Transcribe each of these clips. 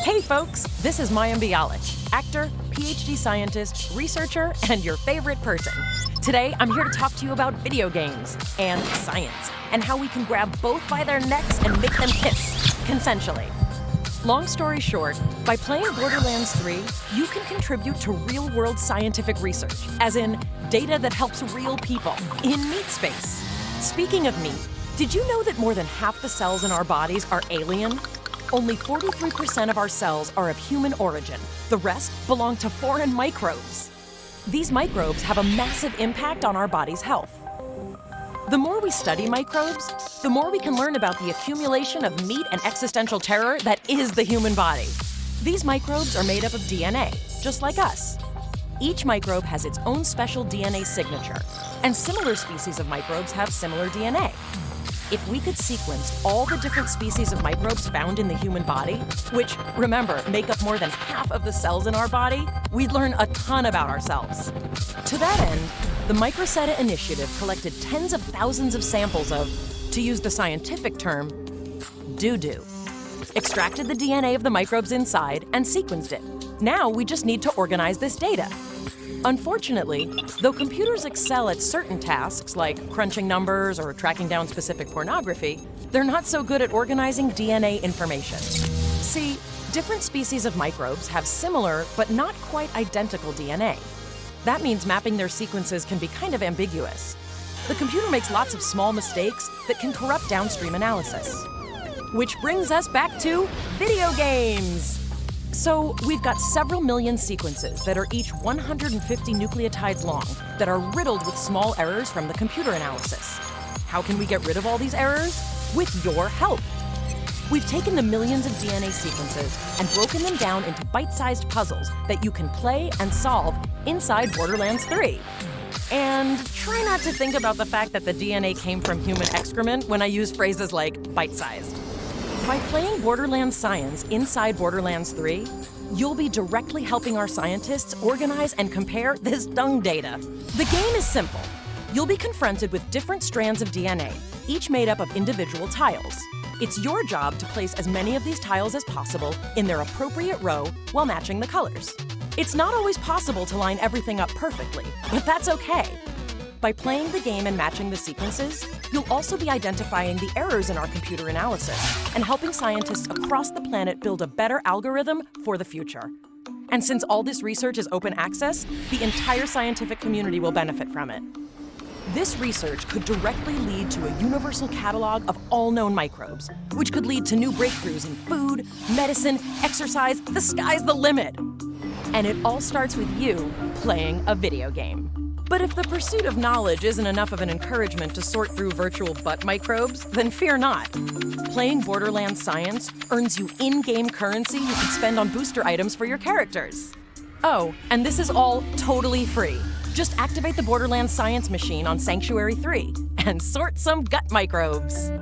Hey folks, this is Mayim Bialik, actor, PhD scientist, researcher, and your favorite person. Today, I'm here to talk to you about video games and science, and how we can grab both by their necks and make them kiss, consensually. Long story short, by playing Borderlands 3, you can contribute to real-world scientific research, as in data that helps real people in meat space. Speaking of meat, did you know that more than half the cells in our bodies are alien? Only 43% of our cells are of human origin. The rest belong to foreign microbes. These microbes have a massive impact on our body's health. The more we study microbes, the more we can learn about the accumulation of meat and existential terror that is the human body. These microbes are made up of DNA, just like us. Each microbe has its own special DNA signature, and similar species of microbes have similar DNA. If we could sequence all the different species of microbes found in the human body, which, remember, make up more than half of the cells in our body, we'd learn a ton about ourselves. To that end, the Microsetta Initiative collected tens of thousands of samples of, to use the scientific term, doo-doo. Extracted the DNA of the microbes inside and sequenced it. Now we just need to organize this data. Unfortunately, though computers excel at certain tasks like crunching numbers or tracking down specific pornography, they're not so good at organizing DNA information. See, different species of microbes have similar but not quite identical DNA. That means mapping their sequences can be kind of ambiguous. The computer makes lots of small mistakes that can corrupt downstream analysis. Which brings us back to video games! So, we've got several million sequences that are each 150 nucleotides long that are riddled with small errors from the computer analysis. How can we get rid of all these errors? With your help! We've taken the millions of DNA sequences and broken them down into bite-sized puzzles that you can play and solve inside Borderlands 3. And try not to think about the fact that the DNA came from human excrement when I use phrases like bite-sized. By playing Borderlands science inside Borderlands 3, you'll be directly helping our scientists organize and compare this dung data. The game is simple. You'll be confronted with different strands of DNA, each made up of individual tiles. It's your job to place as many of these tiles as possible in their appropriate row while matching the colors. It's not always possible to line everything up perfectly, but that's okay. By playing the game and matching the sequences, you'll also be identifying the errors in our computer analysis and helping scientists across the planet build a better algorithm for the future. And since all this research is open access, the entire scientific community will benefit from it. This research could directly lead to a universal catalog of all known microbes, which could lead to new breakthroughs in food, medicine, exercise. The sky's the limit. And it all starts with you playing a video game. But if the pursuit of knowledge isn't enough of an encouragement to sort through virtual butt microbes, then fear not. Playing Borderlands science earns you in-game currency you can spend on booster items for your characters. Oh, and this is all totally free. Just activate the Borderlands science machine on Sanctuary 3 and sort some gut microbes.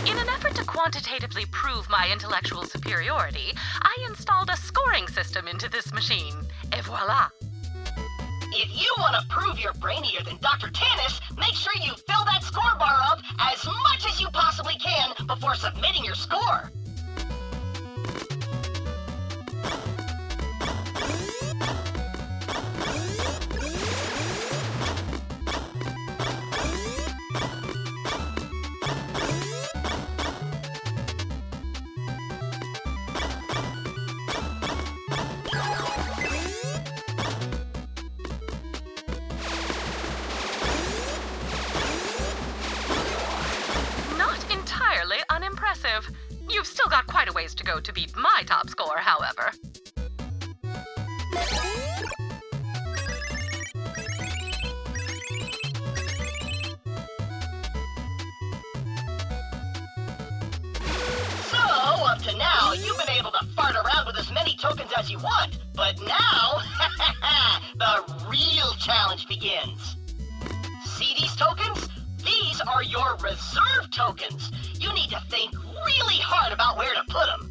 In an effort to quantitatively prove my intellectual superiority, I installed a scoring system into this machine. Et voila! If you want to prove you're brainier than Dr. Tannis, make sure you fill that score bar up as much as you possibly can before submitting your score. Unimpressive. You've still got quite a ways to go to beat my top score, however. So, up to now, you've been able to fart around with as many tokens as you want, but now, the real challenge begins. See these tokens? These are your reserve tokens. You need to think really hard about where to put them.